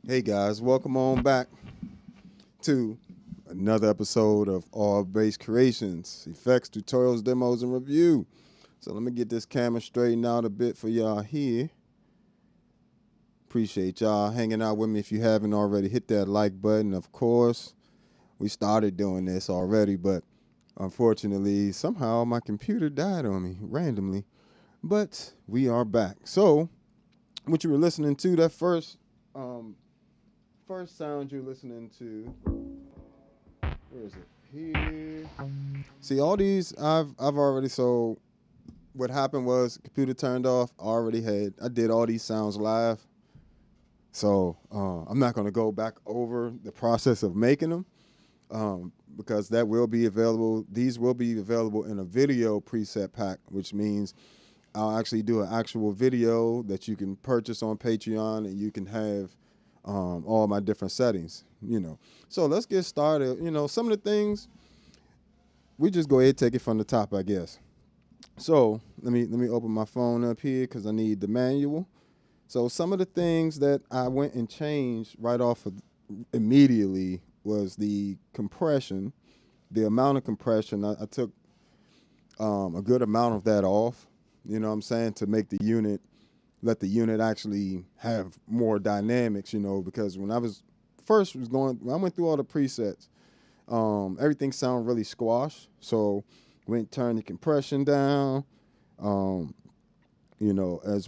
Hey guys, welcome on back to another episode of All Bass Creations, effects, tutorials, demos, and review. So let me get this camera straightened out a bit for y'all here. Appreciate y'all hanging out with me. If you haven't already, hit that like button. Of course, we started doing this already, but unfortunately, somehow my computer died on me randomly. But we are back. So, what you were listening to, that first sound you're listening to, where is it? Here. See, all these I've already, so what happened was computer turned off. I did all these sounds live. So I'm not going to go back over the process of making them because that will be available. These will be available in a video preset pack, which means I'll actually do an actual video that you can purchase on Patreon, and you can have all my different settings, So let's get started. Some of the things, we just go ahead and take it from the top, I guess. So let me open my phone up here because I need the manual. So some of the things that I went and changed right off of immediately was the compression, the amount of compression. I took a good amount of that off, to make the unit, let the unit actually have more dynamics, because when I went through all the presets, everything sounded really squashed. So went turned the compression down, as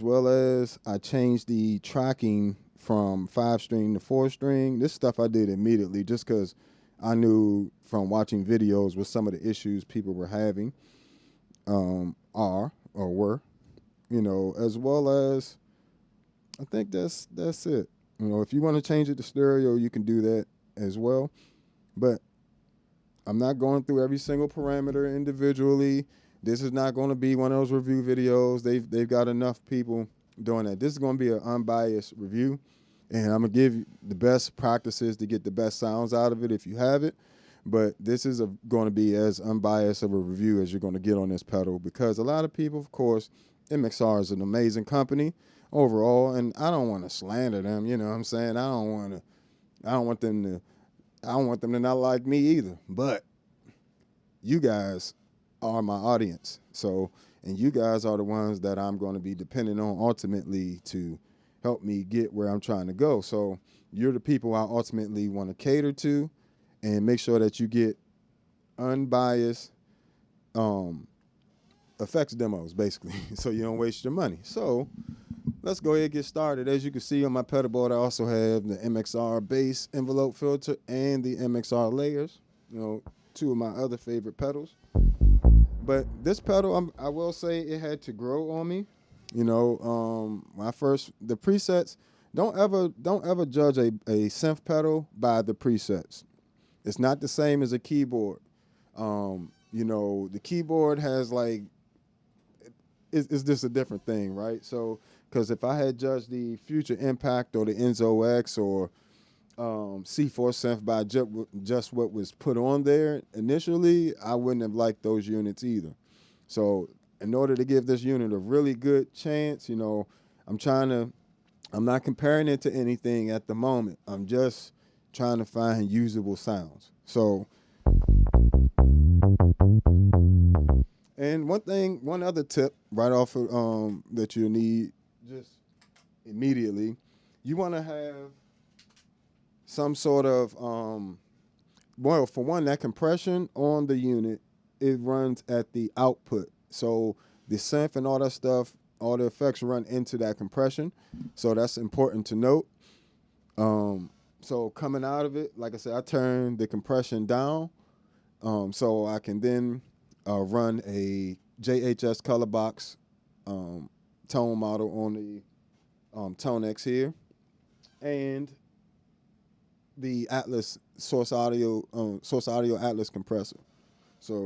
well as I changed the tracking from 5-string to 4-string. This stuff I did immediately just because I knew from watching videos what some of the issues people were having were, as well as I think that's it. If you want to change it to stereo, you can do that as well. But I'm not going through every single parameter individually. This is not going to be one of those review videos. They've got enough people doing that. This is going to be an unbiased review, and I'm going to give you the best practices to get the best sounds out of it if you have it. But this is going to be as unbiased of a review as you're going to get on this pedal, because a lot of people, of course, MXR is an amazing company overall, and I don't want to slander them. You know what I'm saying? I don't want them to not like me either. But you guys are my audience. And you guys are the ones that I'm going to be depending on ultimately to help me get where I'm trying to go. So you're the people I ultimately want to cater to and make sure that you get unbiased effects demos, basically, so you don't waste your money. So let's go ahead and get started. As you can see on my pedal board, I also have the MXR Bass envelope filter and the MXR layers, two of my other favorite pedals. But this pedal, I will say it had to grow on me. The presets, don't ever judge a synth pedal by the presets. It's not the same as a keyboard. The keyboard has it's just a different thing, right? So, because if I had judged the Future Impact or the Enzo X or C4 synth by just what was put on there initially, I wouldn't have liked those units either. So in order to give this unit a really good chance, I'm not comparing it to anything at the moment. I'm just trying to find usable sounds. So, and one other tip right off of, that you need just immediately, you want to have some sort of, for one, that compression on the unit, it runs at the output. So the synth and all that stuff, all the effects run into that compression. So that's important to note. So coming out of it, like I said, I turned the compression down so I can then run a JHS color box tone model on the ToneX here, and the Atlas source audio Atlas compressor. So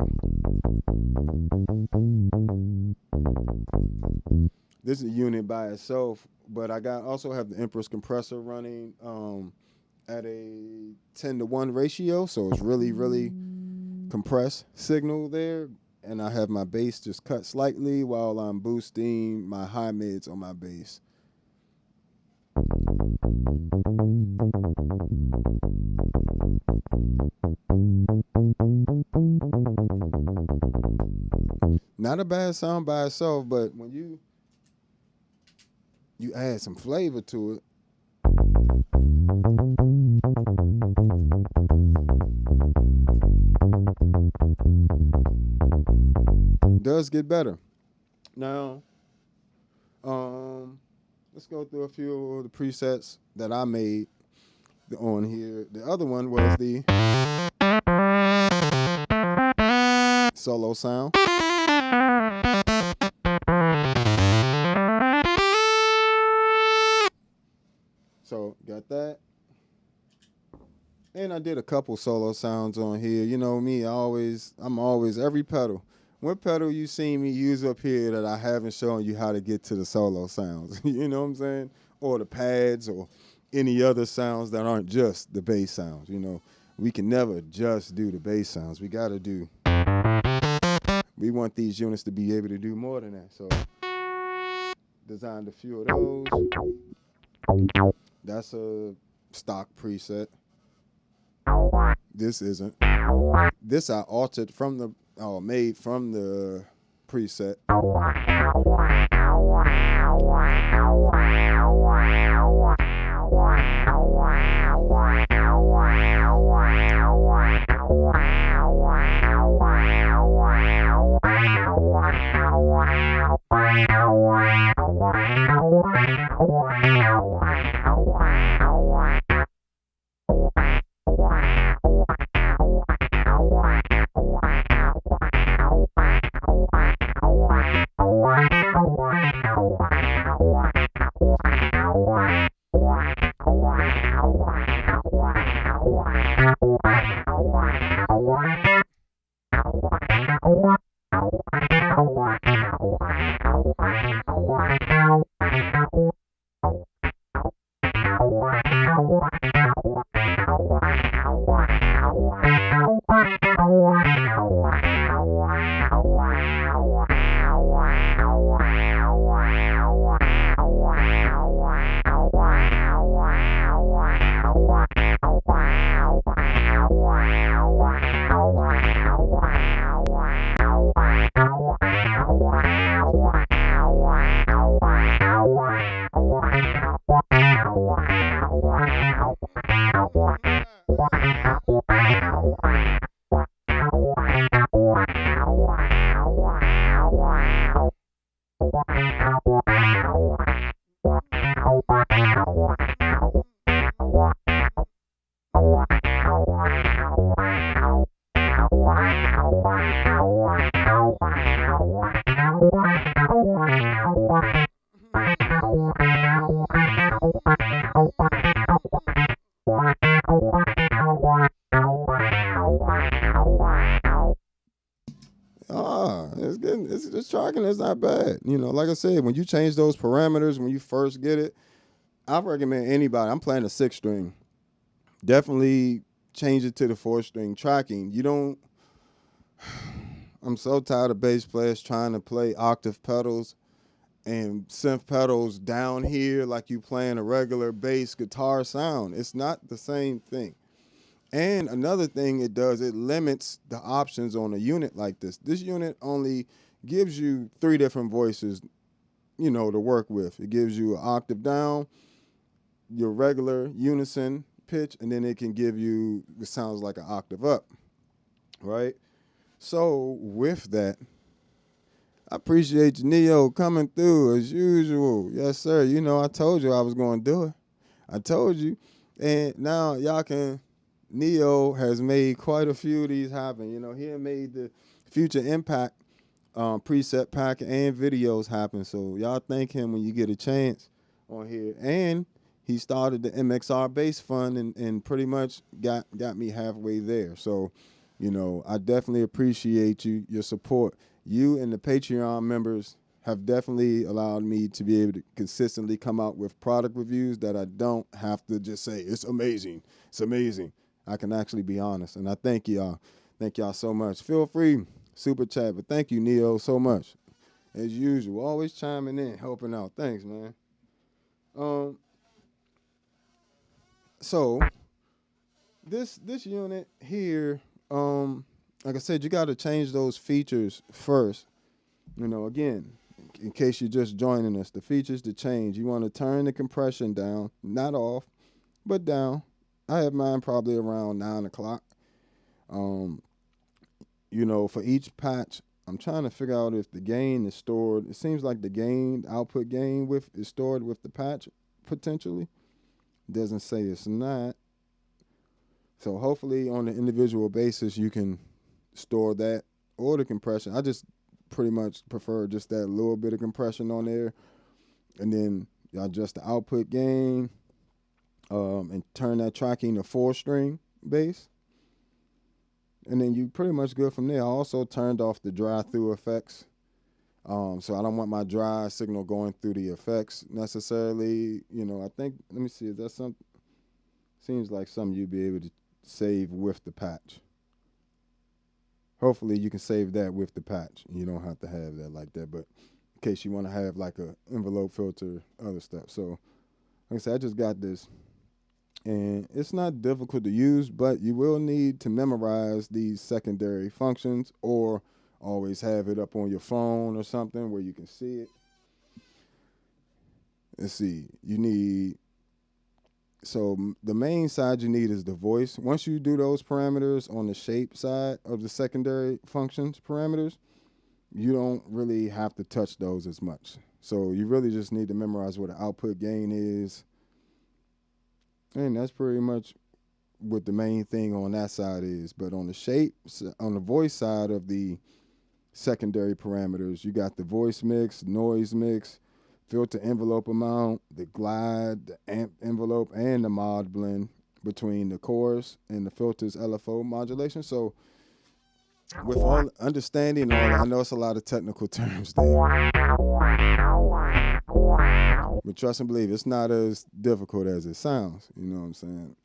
this is a unit by itself, but I also have the Empress compressor running at a 10-to-1 ratio, so it's really, really compressed signal there. And I have my bass just cut slightly while I'm boosting my high mids on my bass. Not a bad sound by itself, but when you add some flavor to it, it does get better. Now, let's go through a few of the presets that I made on here. The other one was the solo sound. So got that. And I did a couple solo sounds on here. You know me, I'm always every pedal. What pedal you seen me use up here that I haven't shown you how to get to the solo sounds? You know what I'm saying? Or the pads or any other sounds that aren't just the bass sounds. You know, we can never just do the bass sounds. We want these units to be able to do more than that. So designed a few of those. That's a stock preset. This isn't. This I altered from made from the preset. It's tracking. It's not bad. You know, like I said, when you change those parameters when you first get it, I recommend anybody. I'm playing a 6-string. Definitely change it to the 4-string tracking. You don't. I'm so tired of bass players trying to play octave pedals and synth pedals down here like you playing a regular bass guitar sound. It's not the same thing. And another thing it does, it limits the options on a unit like this. This unit only gives you 3 different voices, you know, to work with. It gives you an octave down, your regular unison pitch, and then it can give you, it sounds like an octave up, right? So with that, I appreciate you, Neo, coming through as usual. Yes, sir. You know, I told you I was going to do it. I told you. And now y'all can, Neo has made quite a few of these happen. You know, he had made the Future Impact preset pack and videos happen. So y'all thank him when you get a chance on here. And he started the MXR Bass Fund and pretty much got me halfway there. So, you know, I definitely appreciate your support. You and the Patreon members have definitely allowed me to be able to consistently come out with product reviews that I don't have to just say, it's amazing. It's amazing. I can actually be honest. And I thank y'all. Thank y'all so much. Feel free, super chat. But thank you, Neo, so much. As usual, always chiming in, helping out. Thanks, man. So this unit here, like I said, you got to change those features first. Again, in case you're just joining us, the features to change. You want to turn the compression down, not off, but down. I have mine probably around 9 o'clock. Um, for each patch, I'm trying to figure out if the gain is stored. It seems like the gain, output gain is stored with the patch potentially. Doesn't say it's not. So hopefully on an individual basis you can store that or the compression. I just pretty much prefer just that little bit of compression on there, and then you adjust the output gain, and turn that tracking to 4-string bass. And then you pretty much good from there. I also turned off the drive-through effects. So I don't want my dry signal going through the effects necessarily. I think, let me see, is that something? Seems like something you'd be able to save with the patch. Hopefully you can save that with the patch. You don't have to have that like that, but in case you want to have like a envelope filter, other stuff. So like I said, I just got this. And it's not difficult to use, but you will need to memorize these secondary functions or always have it up on your phone or something where you can see it. Let's see. So the main side you need is the voice. Once you do those parameters on the shape side of the secondary functions parameters, you don't really have to touch those as much. So you really just need to memorize what the output gain is. And that's pretty much what the main thing on that side is. But on the shape, on the voice side of the secondary parameters, you got the voice mix, noise mix, filter envelope amount, the glide, the amp envelope, and the mod blend between the chorus and the filter's LFO modulation. So with all understanding all that, I know it's a lot of technical terms there. But trust and believe, it's not as difficult as it sounds. You know what I'm saying?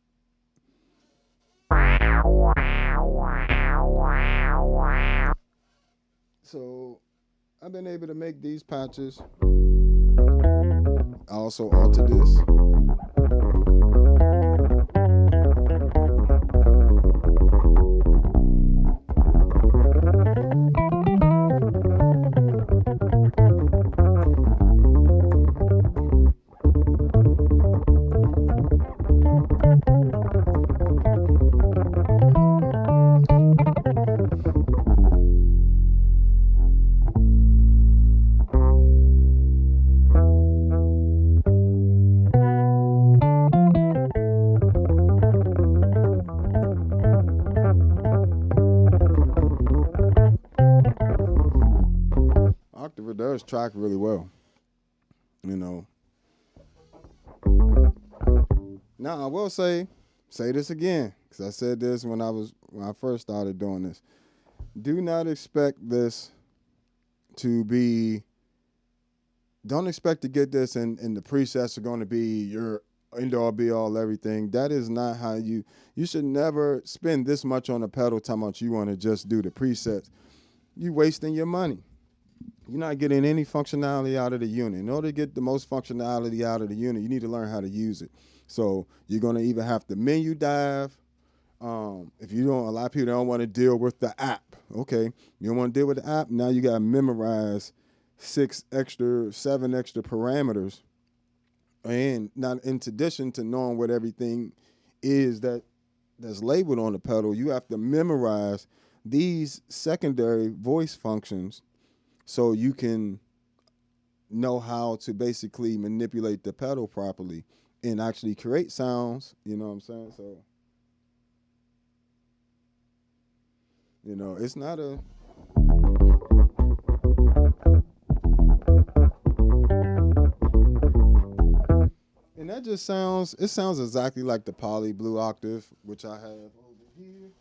So I've been able to make these patches. I also altered this. Octave does track really well. Now I will say this again, because I said this when I first started doing this. Do not expect this to be. Don't expect to get this and the presets are going to be your end all be all everything. That is not how you should never spend this much on a pedal time much you want to just do the presets. You wasting your money. You're not getting any functionality out of the unit. In order to get the most functionality out of the unit, you need to learn how to use it. So you're going to either have to menu dive. If you don't, a lot of people don't want to deal with the app. Okay, you don't want to deal with the app. Now you got to memorize 7 extra parameters, and not in addition to knowing what everything is that's labeled on the pedal. You have to memorize these secondary voice functions so you can know how to basically manipulate the pedal properly and actually create sounds. You know what I'm saying? So, it's not a. And that just sounds exactly like the Poly Blue Octave, which I have over here.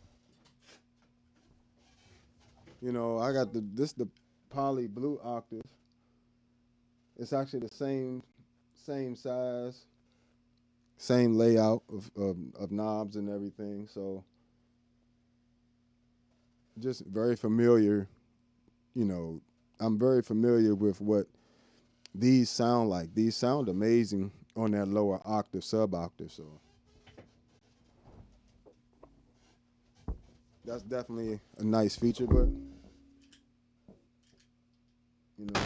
I got the Poly Blue Octave. It's actually the same size, same layout of knobs and everything. So just very familiar. I'm very familiar with what these sound like. These sound amazing on that lower octave, sub octave. So that's definitely a nice feature, but you know.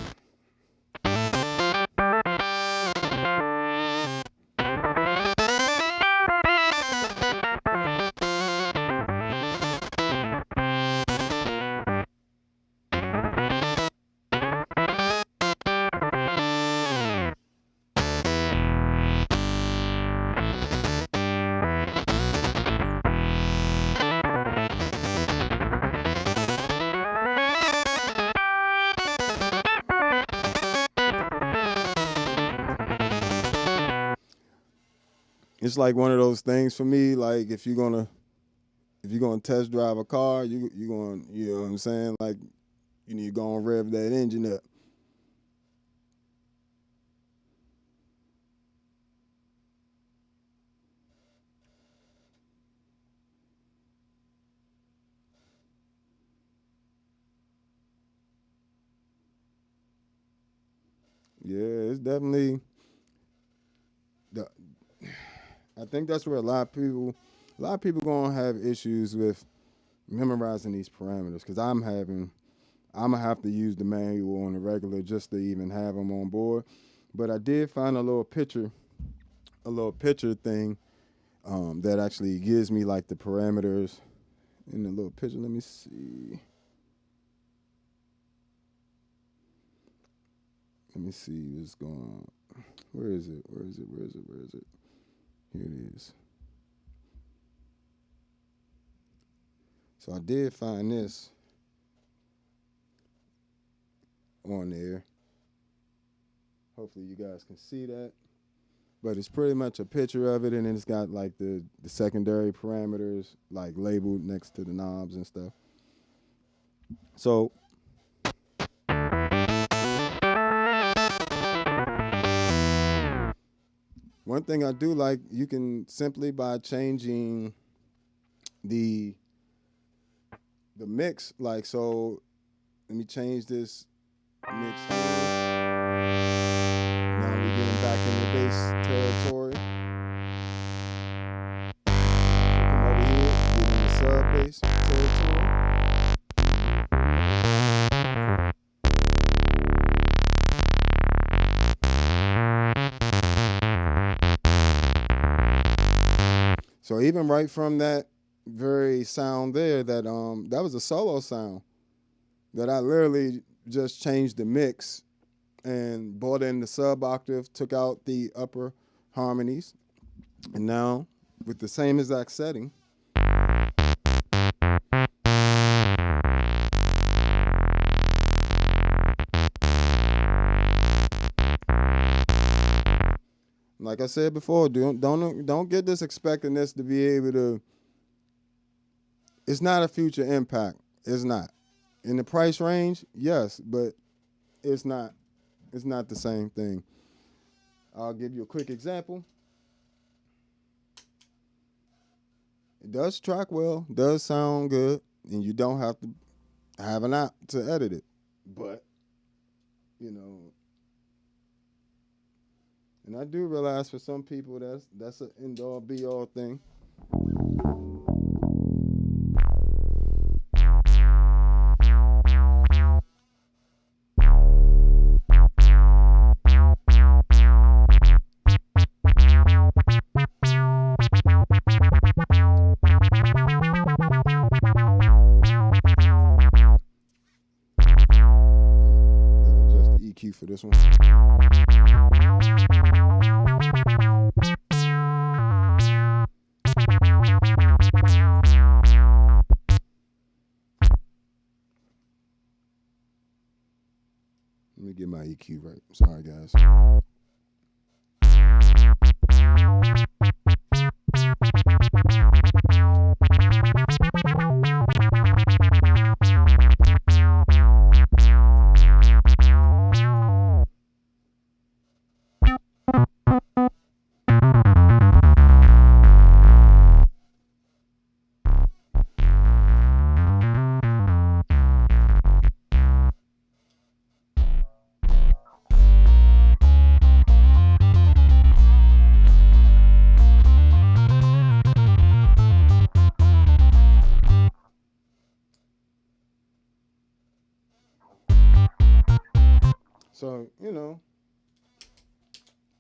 It's like one of those things for me. Like if you're gonna test drive a car, you going, you know what I'm saying? Like you need to go and rev that engine up. Yeah, it's definitely. I think that's where a lot of people gonna have issues with memorizing these parameters because I'm gonna have to use the manual on the regular just to even have them on board. But I did find a little picture thing that actually gives me like the parameters in the little picture. Let me see. What's going on. Where is it? Here it is. So I did find this on there. Hopefully you guys can see that. But it's pretty much a picture of it, and then it's got like the secondary parameters like labeled next to the knobs and stuff. So one thing I do like, you can simply by changing the mix, like, so let me change this mix here. Now we're getting back in the bass territory. Come over here, get in the sub bass territory. So even right from that very sound there, that was a solo sound that I literally just changed the mix and brought in the sub octave, took out the upper harmonies, and now with the same exact setting, like I said before, don't get this expecting this to be able to. It's not a future impact. It's not. In the price range, yes, but it's not. It's not the same thing. I'll give you a quick example. It does track well, does sound good, and you don't have to have an app to edit it. But, you know, and I do realize for some people that's an end-all be-all thing. Adjust the EQ for this one. Let me get my EQ right. Sorry, guys.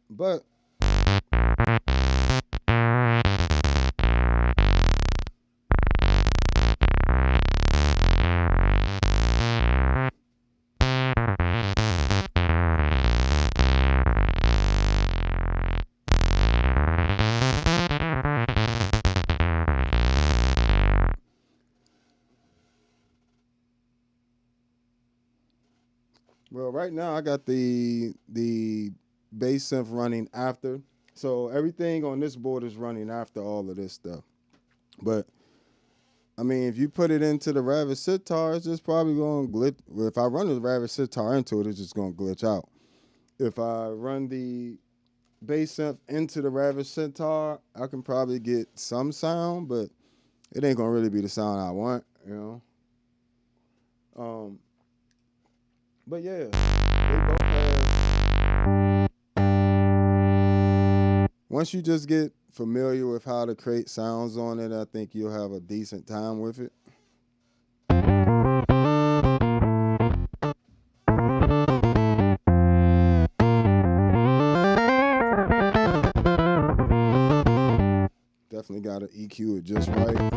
But well, right now I got the bass synth running after. So everything on this board is running after all of this stuff. But I mean, if you put it into the Rabbit sitar, it's just probably going to glitch. If I run the Rabbit sitar into it, it's just going to glitch out. If I run the bass synth into the Rabbit sitar, I can probably get some sound, but it ain't going to really be the sound I want, you know. But yeah, they both have. Once you just get familiar with how to create sounds on it, I think you'll have a decent time with it. Definitely got to EQ it just right.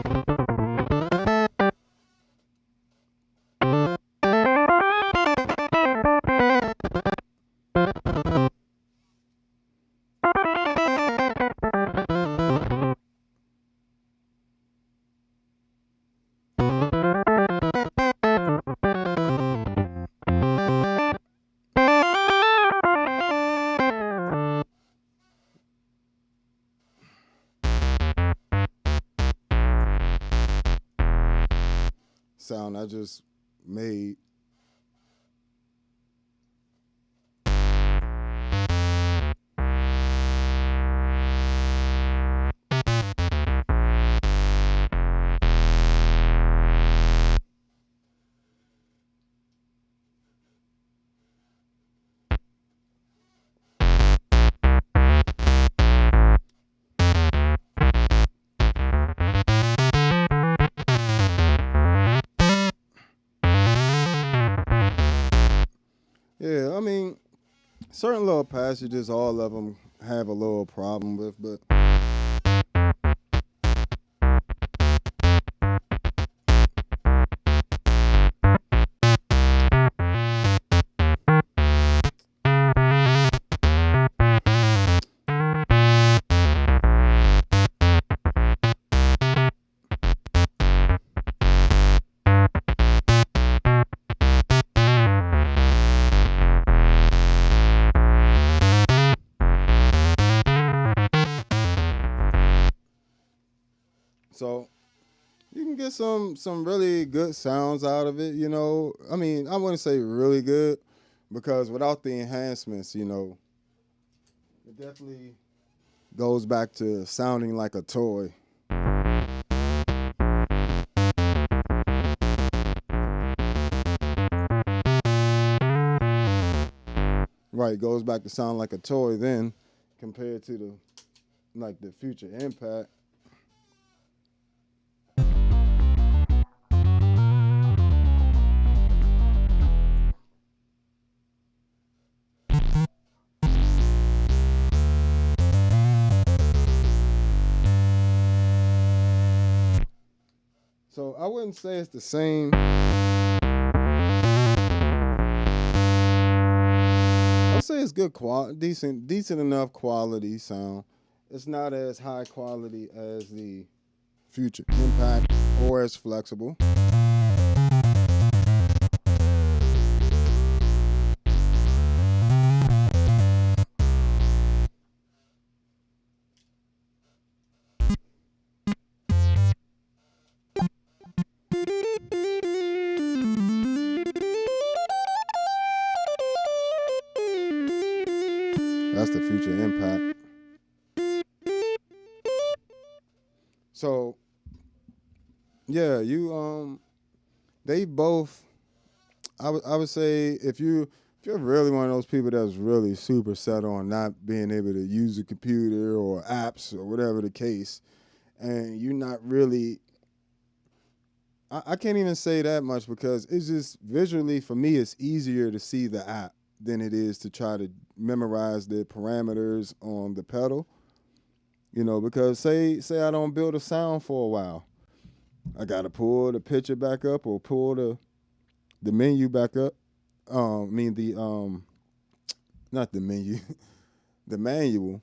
Sound I just made. Yeah, I mean, certain little passages, all of them have a little problem with, but so you can get some really good sounds out of it, you know. I mean, I wouldn't say really good because without the enhancements, you know, it definitely goes back to sounding like a toy. Right, goes back to sound like a toy then compared to the future impact. So I wouldn't say it's the same. I'll say it's good quality, decent enough quality sound. It's not as high quality as the future impact or as flexible. That's the future impact. So yeah, they both. I would say if you're really one of those people that's really super set on not being able to use a computer or apps or whatever the case, and you're not really. I can't even say that much because it's just visually for me it's easier to see the app than it is to try to memorize the parameters on the pedal. You know, because say I don't build a sound for a while, I gotta pull the picture back up or pull the menu back up. I mean the not the menu, the manual.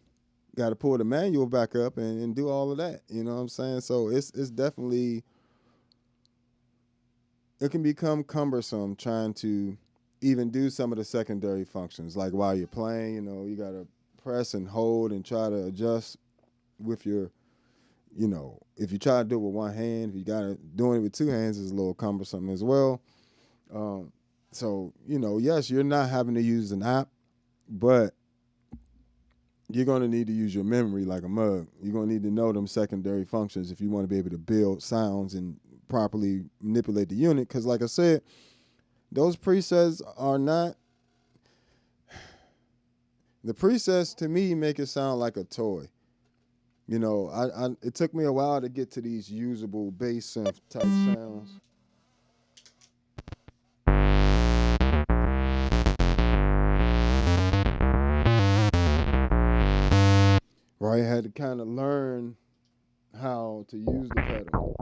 Got to pull the manual back up and do all of that. You know what I'm saying? So it's definitely, it can become cumbersome trying to even do some of the secondary functions. Like while you're playing, you know, you got to press and hold and try to adjust with your, you know, if you try to do it with one hand, if you got to doing it with two hands is a little cumbersome as well. So, you know, yes, you're not having to use an app, but you're going to need to use your memory like a mug. You're going to need to know them secondary functions if you want to be able to build sounds and properly manipulate the unit. Because like I said, those presets are not, the presets to me make it sound like a toy. You know, it took me a while to get to these usable bass synth type sounds. Right, I had to kind of learn how to use the pedal.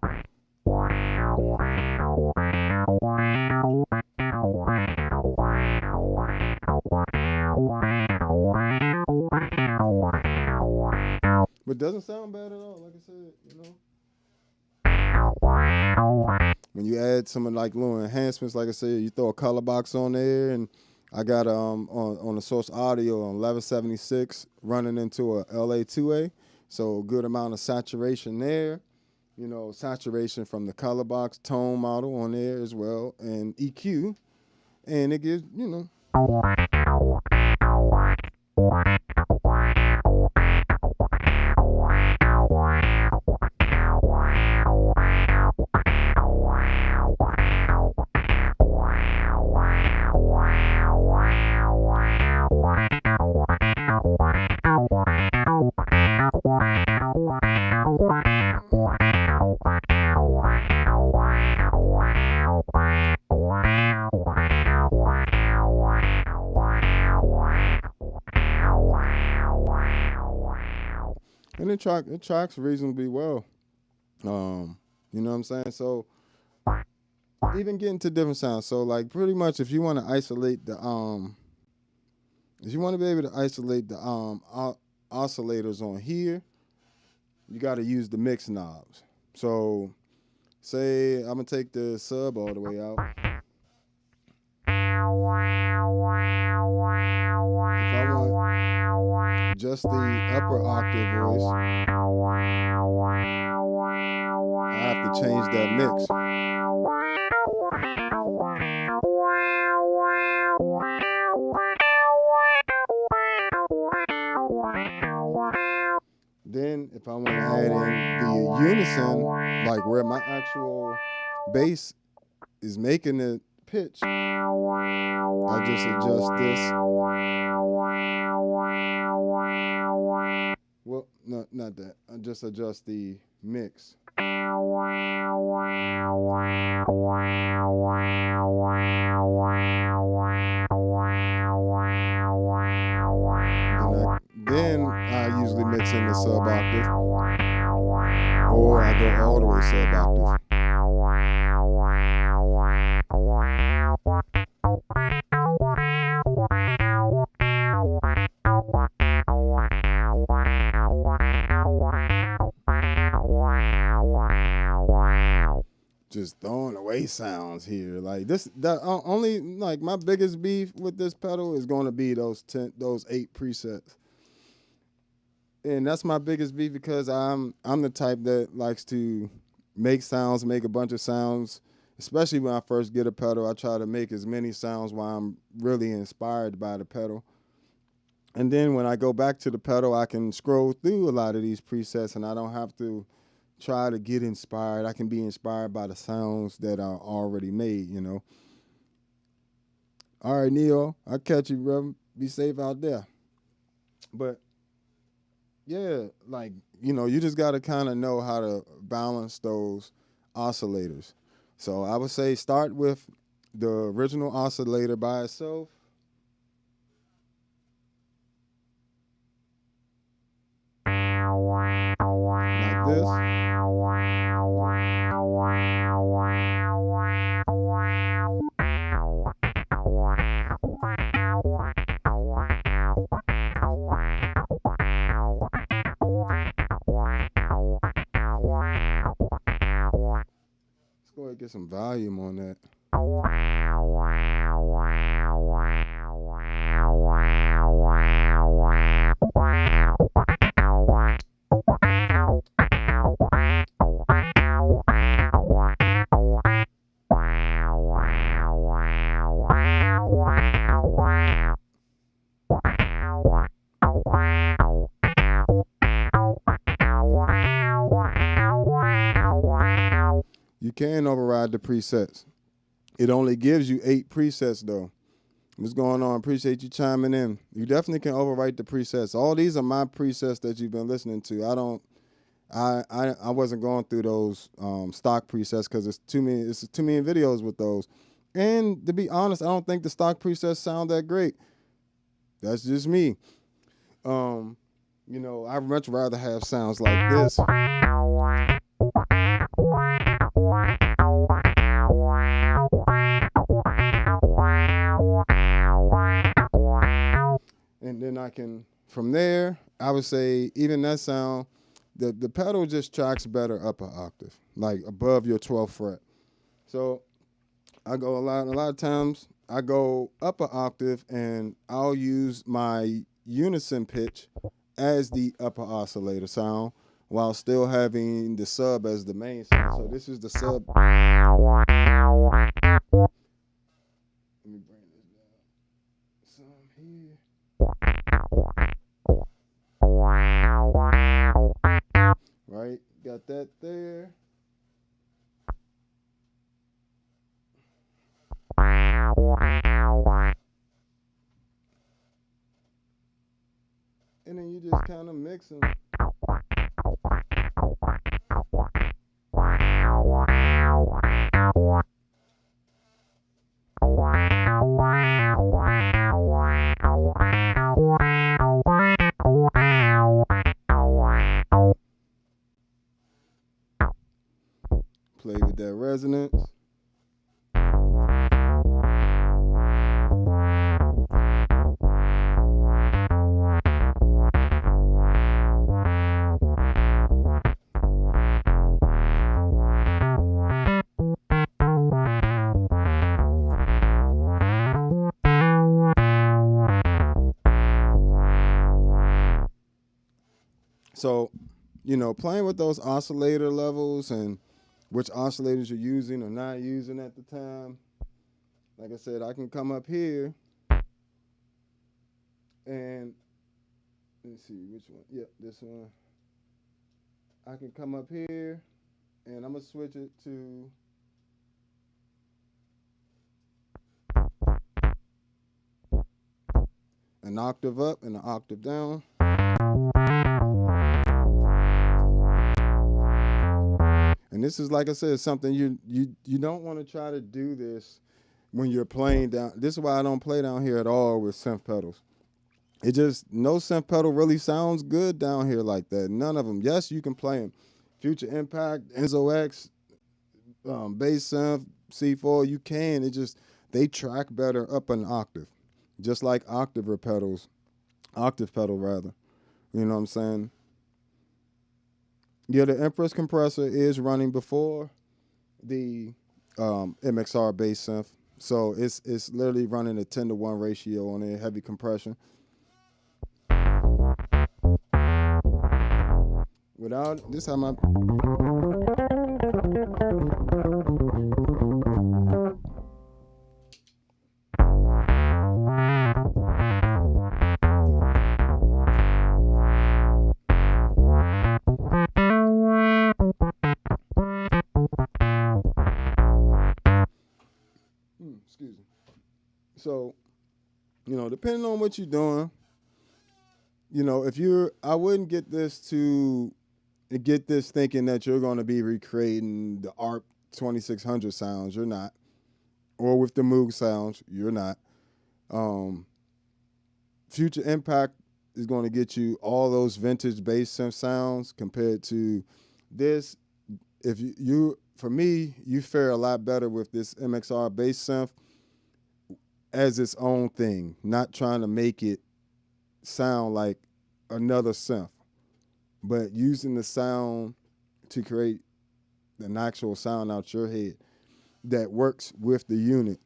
But it doesn't sound bad at all, like I said, you know. When you add some of like little enhancements, like I said, you throw a color box on there, and I got on the source audio on 1176 running into a LA2A, so a good amount of saturation there. You know, saturation from the color box, tone model on there as well, and EQ, and it gives, you know. And it tracks reasonably well. You know what I'm saying? So even getting to different sounds. So like pretty much if you want to isolate the if you want to be able to isolate the oscillators on here, you got to use the mix knobs. So say I'm gonna take the sub all the way out. If I want just the upper octave voice, I have to change that mix. Then if I want to add in the unison, like where my actual bass is making the pitch, I just adjust this. Well, no, not that. I just adjust the mix. Then I usually mix in the sub octave, or I go all the way sub octave. Just throwing away sounds here, like this. That only like my biggest beef with this pedal is going to be those 8 presets. And that's my biggest beef because I'm the type that likes to make sounds, make a bunch of sounds. Especially when I first get a pedal, I try to make as many sounds while I'm really inspired by the pedal. And then when I go back to the pedal, I can scroll through a lot of these presets and I don't have to try to get inspired. I can be inspired by the sounds that are already made, you know. All right, Neo, I'll catch you, bro. Be safe out there. But yeah, like, you know, you just got to kind of know how to balance those oscillators. So I would say start with the original oscillator by itself. this. Let's go ahead and get some volume on that. You can override the presets. It only gives you 8 presets though. What's going on? Appreciate you chiming in. You definitely can overwrite the presets. All these are my presets that you've been listening to. I wasn't going through those stock presets because it's too many videos with those. And to be honest, I don't think the stock presets sound that great. That's just me. You know, I'd much rather have sounds like this. And then I can, from there, I would say even that sound, the pedal just tracks better up an octave, like above your 12th fret. So I go a lot of times I go up an octave and I'll use my unison pitch as the upper oscillator sound while still having the sub as the main sound. So this is the sub. Let me bring this down some here. Right, got that there. And then you just kind of mix them. Play with that resonance. So, you know, playing with those oscillator levels and which oscillators you're using or not using at the time. Like I said, I can come up here and let's see which one. Yep, this one. I can come up here and I'm gonna switch it to an octave up and an octave down. And this is, like I said, something you don't want to try to do this when you're playing down. This is why I don't play down here at all with synth pedals. It just, no synth pedal really sounds good down here like that. None of them. Yes, you can play them. Future Impact, Enzo X, Bass Synth, C4, you can. It just, they track better up an octave. Just like octave pedal rather. You know what I'm saying? Yeah, the Empress compressor is running before the MXR Bass Synth. So it's literally running a 10-to-1 ratio on a heavy compression. Without this, how my excuse me. So, you know, depending on what you're doing, you know, I wouldn't get this thinking that you're going to be recreating the ARP 2600 sounds. You're not. Or with the Moog sounds, you're not. Future Impact is going to get you all those vintage bass synth sounds compared to this, if you for me, you fare a lot better with this MXR Bass Synth as its own thing, not trying to make it sound like another synth, but using the sound to create an actual sound out your head that works with the unit.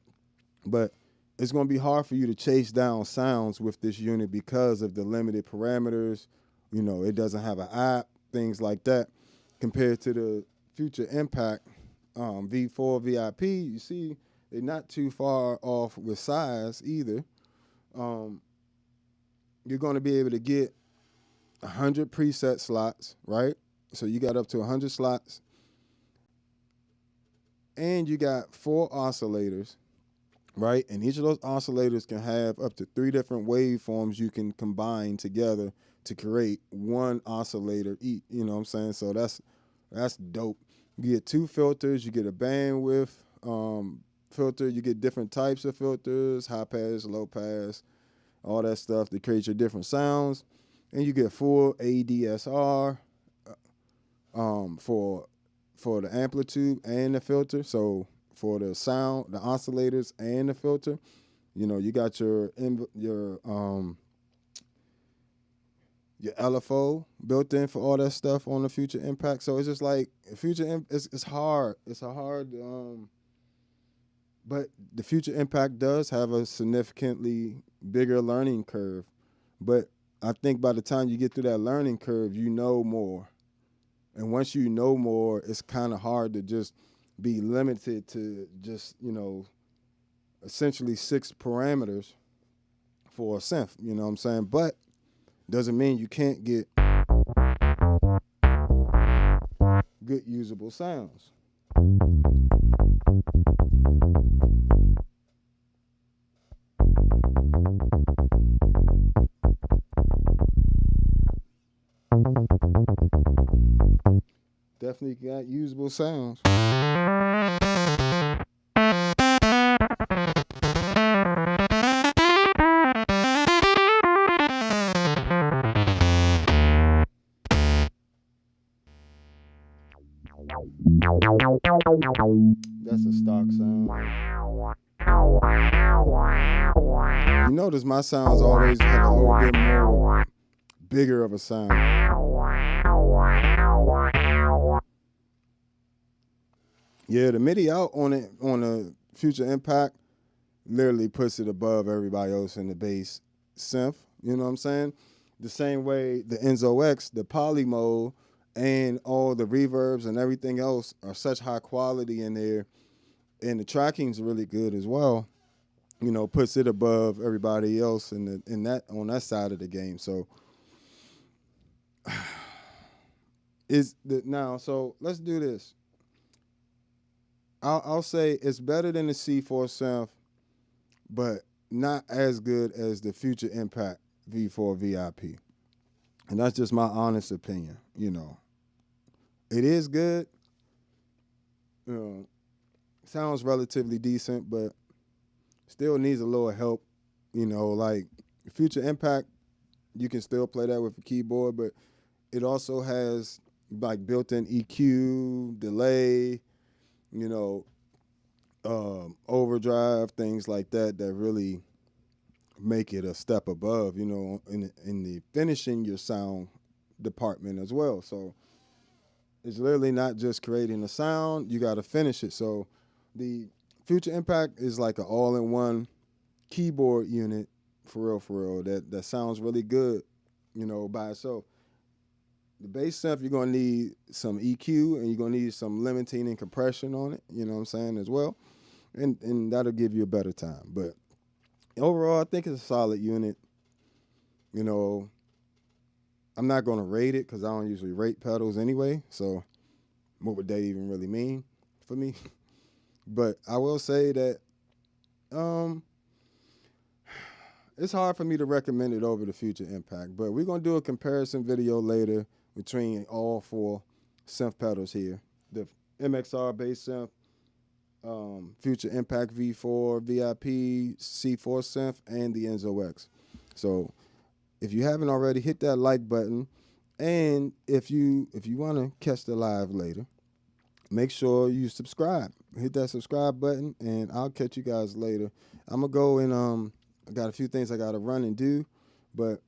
But it's going to be hard for you to chase down sounds with this unit because of the limited parameters. You know, it doesn't have an app, things like that, compared to the Future Impact V4 VIP. You see, they're not too far off with size either. You're going to be able to get 100 preset slots, right? So you got up to 100 slots. And you got 4 oscillators, right? And each of those oscillators can have up to 3 different waveforms you can combine together to create one oscillator each. You know what I'm saying? So that's dope. You get 2 filters. You get a bandwidth filter. You get different types of filters, high pass, low pass, all that stuff to create your different sounds. And you get full ADSR for the amplitude and the filter. So for the sound, the oscillators and the filter, you know, you got your LFO built in for all that stuff on the Future Impact. So it's just like it's hard. It's a hard, but the Future Impact does have a significantly bigger learning curve. But I think by the time you get through that learning curve, you know more. And once you know more, it's kind of hard to just be limited to just, you know, essentially 6 parameters for a synth, you know what I'm saying? But doesn't mean you can't get good usable sounds. Definitely got usable sounds. That's a stock sound. You notice my sounds always have a little bit more bigger of a sound. Yeah, the MIDI out on the Future Impact literally puts it above everybody else in the bass synth. You know what I'm saying? The same way the Enzo X, the poly mode, and all the reverbs and everything else are such high quality in there, and the tracking's really good as well. You know, puts it above everybody else on that side of the game. So so let's do this. I'll say it's better than the C4 synth, but not as good as the Future Impact V4 VIP. And that's just my honest opinion, you know. It is good. Sounds relatively decent, but still needs a little help. You know, like Future Impact, you can still play that with a keyboard, but it also has like built-in EQ, delay, you know, overdrive, things like that really make it a step above, you know, in the finishing your sound department as well. So it's literally not just creating a sound, you got to finish it. So the Future Impact is like an all-in-one keyboard unit for real, that sounds really good, you know, by itself. The bass synth, you're going to need some EQ and you're going to need some limiting and compression on it, you know what I'm saying, as well. And that'll give you a better time. But overall, I think it's a solid unit. You know, I'm not going to rate it because I don't usually rate pedals anyway. So what would that even really mean for me? But I will say that it's hard for me to recommend it over the Future Impact. But we're going to do a comparison video later between all 4 synth pedals here. The MXR Bass Synth, Future Impact V4, VIP, C4 synth, and the Enzo X. So if you haven't already, hit that like button. And if you want to catch the live later, make sure you subscribe. Hit that subscribe button, and I'll catch you guys later. I'm gonna go and I got a few things I gotta run and do, but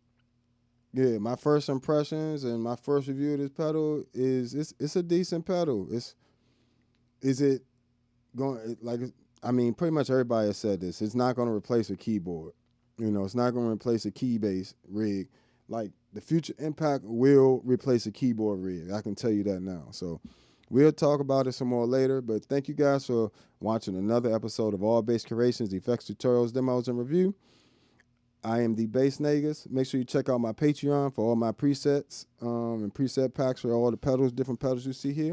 yeah, my first impressions and my first review of this pedal is it's a decent pedal. Is it going like, I mean, pretty much everybody has said this. It's not going to replace a keyboard. You know, it's not going to replace a key-based rig. Like, the future Impact will replace a keyboard rig. I can tell you that now. So we'll talk about it some more later. But thank you guys for watching another episode of All Bass Creations, Effects, Tutorials, Demos, and Review. I am the Bass Negus. Make sure you check out my Patreon for all my presets and preset packs for all the pedals, different pedals you see here.